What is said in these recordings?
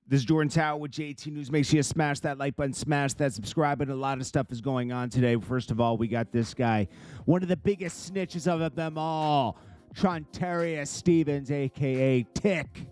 This is Jordan Tower with JT News. Make sure you smash that like button, smash that subscribe button. A lot of stuff is going on today. First of all, we got this guy, one of the biggest snitches of them all, Trontarius Stevens, a.k.a. Tick,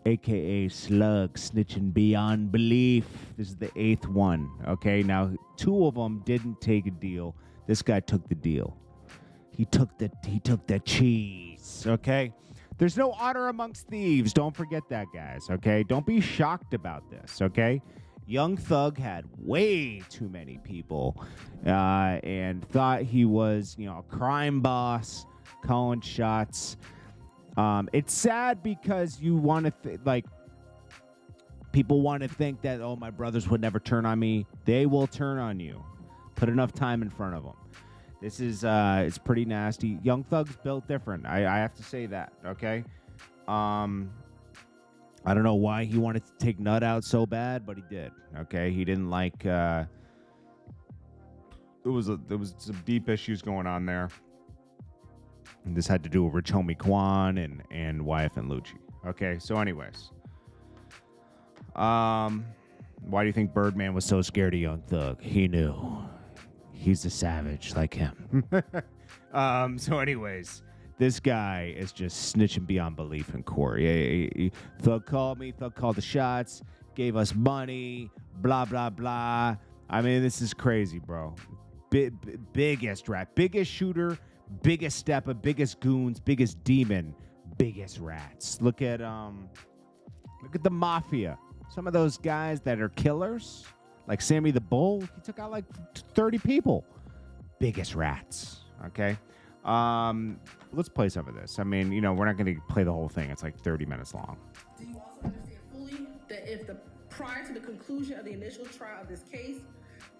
a.k.a. Slug, snitching beyond belief. This is the 8th one, okay? Now, 2 of them didn't take a deal. This guy took the deal. He took the cheese, okay? There's no honor amongst thieves. Don't forget that, guys, okay? Don't be shocked about this, okay? Young Thug had way too many people and thought he was, a crime boss, calling shots. It's sad because you want to, people want to think that, oh, my brothers would never turn on me. They will turn on you. Put enough time in front of them. This is, it's pretty nasty. Young Thug's built different. I have to say that, okay? I don't know why he wanted to take Nut out so bad, but he did, okay? He didn't like, there was some deep issues going on there. And this had to do with Rich Homie Quan and YFN LUCCI. Okay, so anyways. Why do you think Birdman was so scared of Young Thug? He knew. He's a savage like him. So anyways, this guy is just snitching beyond belief in court. Thug called me. Thug called the shots. Gave us money. Blah, blah, blah. I mean, this is crazy, bro. Biggest rat. Biggest shooter. Biggest stepper. Biggest goons. Biggest demon. Biggest rats. Look at the mafia. Some of those guys that are killers. Like Sammy the Bull, he took out like 30 people. Biggest rats, okay? Let's play some of this. I mean, we're not going to play the whole thing. It's like 30 minutes long. Do you also understand fully that if prior to the conclusion of the initial trial of this case,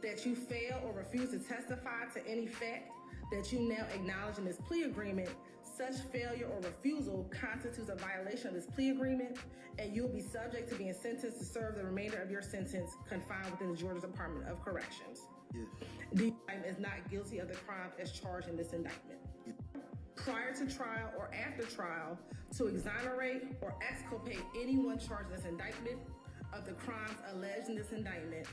that you fail or refuse to testify to any fact that you now acknowledge in this plea agreement, such failure or refusal constitutes a violation of this plea agreement, and you will be subject to being sentenced to serve the remainder of your sentence confined within the Georgia Department of Corrections. Yes. The indictment is not guilty of the crime as charged in this indictment. Yes. Prior to trial or after trial, to exonerate or exculpate anyone charged in this indictment of the crimes alleged in this indictment,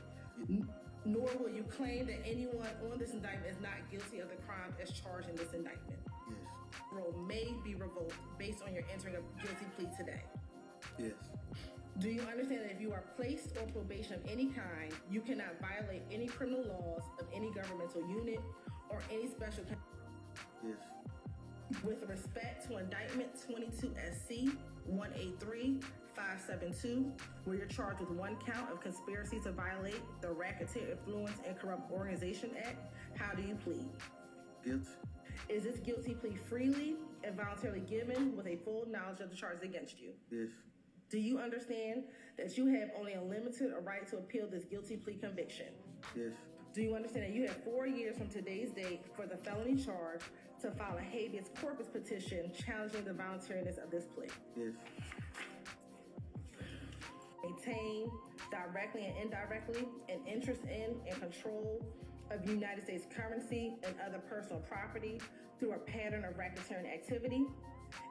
nor will you claim that anyone on this indictment is not guilty of the crime as charged in this indictment. Yes. Parole may be revoked based on your entering a guilty plea today. Yes. Do you understand that if you are placed on probation of any kind, you cannot violate any criminal laws of any governmental unit or any special... Yes. With respect to indictment 22 SC 183-572, where you're charged with 1 count of conspiracy to violate the Racketeer Influence and Corrupt Organization Act, how do you plead? Guilty. Is this guilty plea freely and voluntarily given with a full knowledge of the charges against you? Yes. Do you understand that you have only a limited right to appeal this guilty plea conviction? Yes. Do you understand that you have 4 years from today's date for the felony charge to file a habeas corpus petition challenging the voluntariness of this plea? Yes. Maintain directly and indirectly an interest in and control of United States currency and other personal property through a pattern of racketeering activity,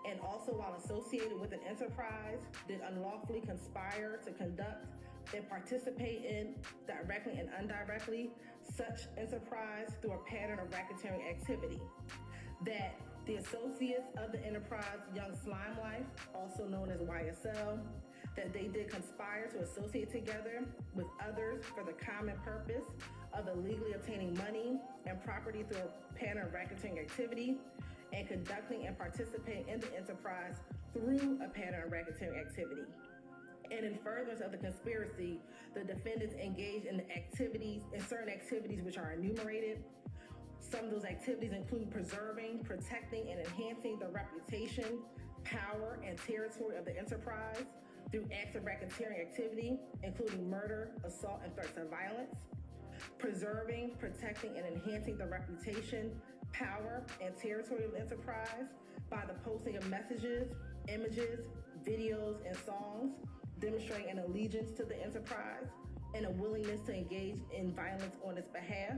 and also while associated with an enterprise, did unlawfully conspire to conduct and participate in, directly and indirectly, such enterprise through a pattern of racketeering activity. That the associates of the enterprise Young Slime Life, also known as YSL, that they did conspire to associate together with others for the common purpose of illegally obtaining money and property through a pattern of racketeering activity, and conducting and participating in the enterprise through a pattern of racketeering activity. And in furtherance of the conspiracy, the defendants engaged in certain activities which are enumerated. Some of those activities include preserving, protecting, and enhancing the reputation, power, and territory of the enterprise through acts of racketeering activity, including murder, assault, and threats of violence. Preserving, protecting, and enhancing the reputation, power, and territory of the enterprise by the posting of messages, images, videos, and songs demonstrating an allegiance to the enterprise and a willingness to engage in violence on its behalf.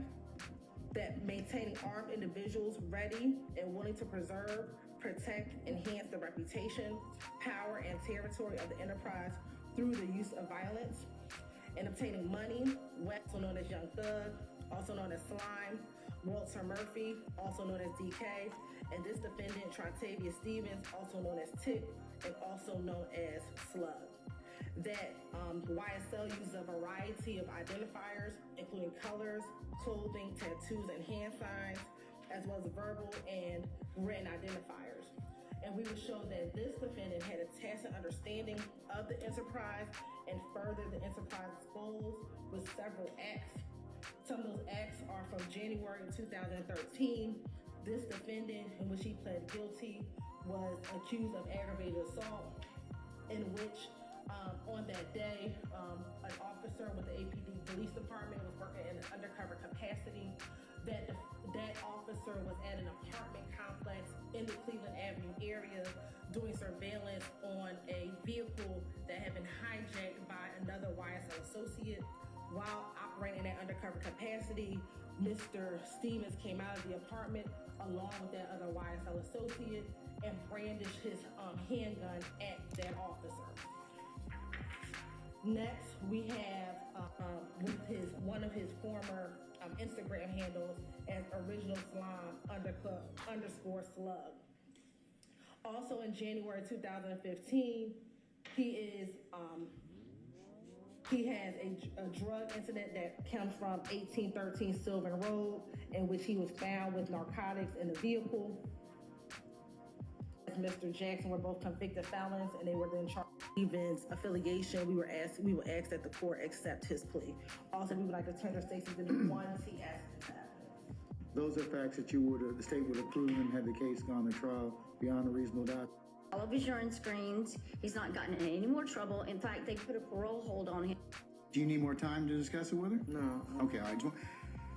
That maintaining armed individuals ready and willing to preserve, protect, enhance the reputation, power, and territory of the enterprise through the use of violence and obtaining money, also known as Young Thug, also known as Slime, Walter Murphy, also known as DK, and this defendant, Trontavious Stevens, also known as Tick, and also known as Slug. That YSL uses a variety of identifiers, including colors, clothing, tattoos, and hand signs, as well as verbal and written identifiers. And we will show that this defendant had a tacit understanding of the enterprise and furthered the enterprise's goals with several acts. Some of those acts are from January 2013. This defendant, in which he pled guilty, was accused of aggravated assault, in which on that day, an officer with the APD Police Department was working in an undercover capacity. That officer was at an apartment complex in the Cleveland Avenue area doing surveillance on a vehicle that had been hijacked by another YSL associate. While operating in that undercover capacity, Mr. Stevens came out of the apartment along with that other YSL associate and brandished his handgun at that officer. Next, we have with one of his former Instagram handles as Original Slime _Slug. Also in January 2015, he has a drug incident that comes from 1813 Sylvan Road, in which he was found with narcotics in the vehicle. Mr. Jackson were both convicted felons, and they were then charged with Stevens' affiliation. We were asked that the court accept his plea. Also, we would like to tender Stacey's in 1 CS. Those are facts that the state would have proven had the case gone to trial beyond a reasonable doubt. All of his urine screens. He's not gotten in any more trouble. In fact, they put a parole hold on him. Do you need more time to discuss it with her? No. Okay,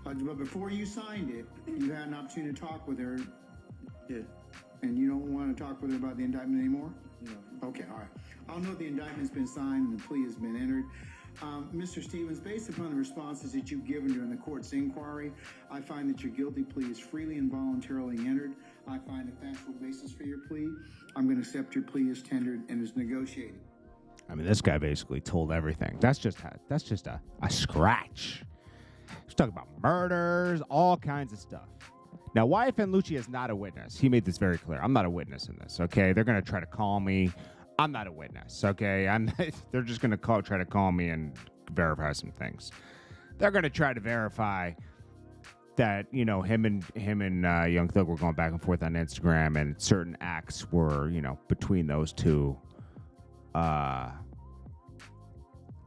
but before you signed it, you had an opportunity to talk with her. Yeah. And you don't want to talk with her about the indictment anymore? No. Okay, all right. I'll note the indictment's been signed and the plea has been entered. Mr. Stevens, based upon the responses that you've given during the court's inquiry, I find that your guilty plea is freely and voluntarily entered. I find a factual basis for your plea. I'm going to accept your plea as tendered and as negotiated. I mean, this guy basically told everything. That's just a scratch. He's talking about murders, all kinds of stuff. Now, YFN LUCCI is not a witness. He made this very clear. I'm not a witness in this, okay? They're going to try to call me. I'm not a witness, okay? They're just going to try to call me and verify some things. They're going to try to verify that, you know, him and Young Thug were going back and forth on Instagram, and certain acts were, you know, between those two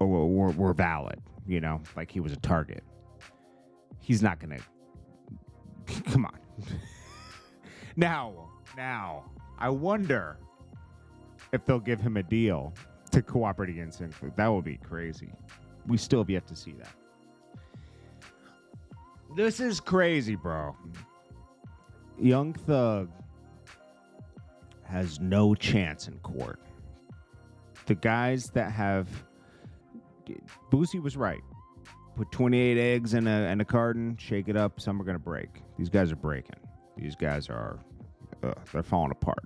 were valid, you know, like he was a target. He's not going to. Come on. Now, I wonder if they'll give him a deal to cooperate against him. That would be crazy. We still have yet to see that. This is crazy, bro. Young Thug has no chance in court. The guys that have... Boosie was right. Put 28 eggs in a carton, shake it up, some are going to break. These guys are breaking. These guys are, they're falling apart.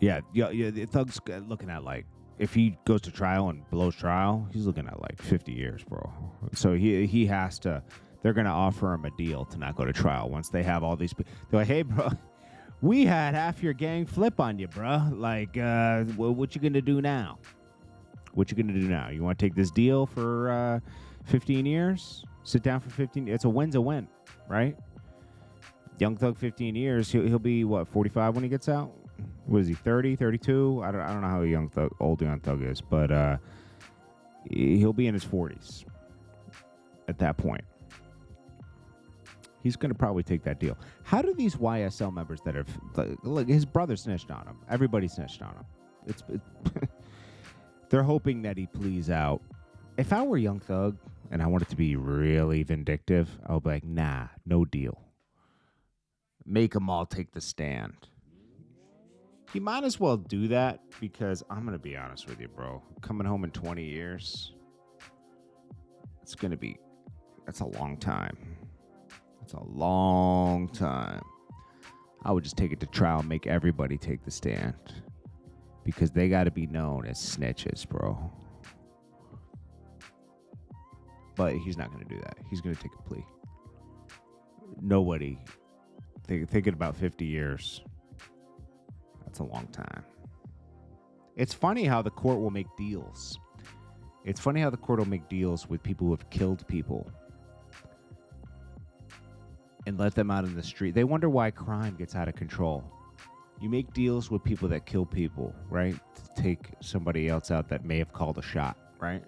The Thug's looking at, like, if he goes to trial and blows trial, he's looking at like 50 years, bro. So he has to, they're going to offer him a deal to not go to trial once they have all these. They're like, hey, bro, we had half your gang flip on you, bro. Like, what you going to do now? What you going to do now? You want to take this deal for 15 years? Sit down for 15 years? It's a win's a win, right? Young Thug, 15 years. He'll be, what, 45 when he gets out? What is he, 30, 32? I don't know how old Young Thug is, but he'll be in his 40s at that point. He's going to probably take that deal. How do these YSL members that have, like his brother snitched on him. Everybody snitched on him. They're hoping that he pleads out. If I were Young Thug and I wanted to be really vindictive, I would be like, nah, no deal. Make them all take the stand. You might as well do that because I'm going to be honest with you, bro. Coming home in 20 years, that's a long time. It's a long time. I would just take it to trial, make everybody take the stand. because they got to be known as snitches, bro. But he's not going to do that. He's going to take a plea. Nobody. Thinking about 50 years. That's a long time. It's funny how the court will make deals. It's funny how the court will make deals with people who have killed people and let them out in the street. They wonder why crime gets out of control. You make deals with people that kill people, right? To take somebody else out that may have called a shot, right?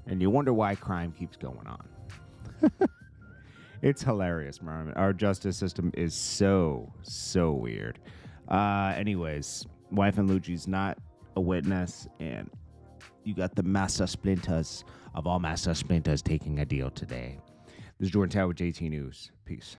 And you wonder why crime keeps going on. It's hilarious, Marvin. Our justice system is so weird. Anyways, YFN LUCCI's not a witness, and you got the master splinters of all master splinters taking a deal today. This is Jordan Tower with JT News. Peace.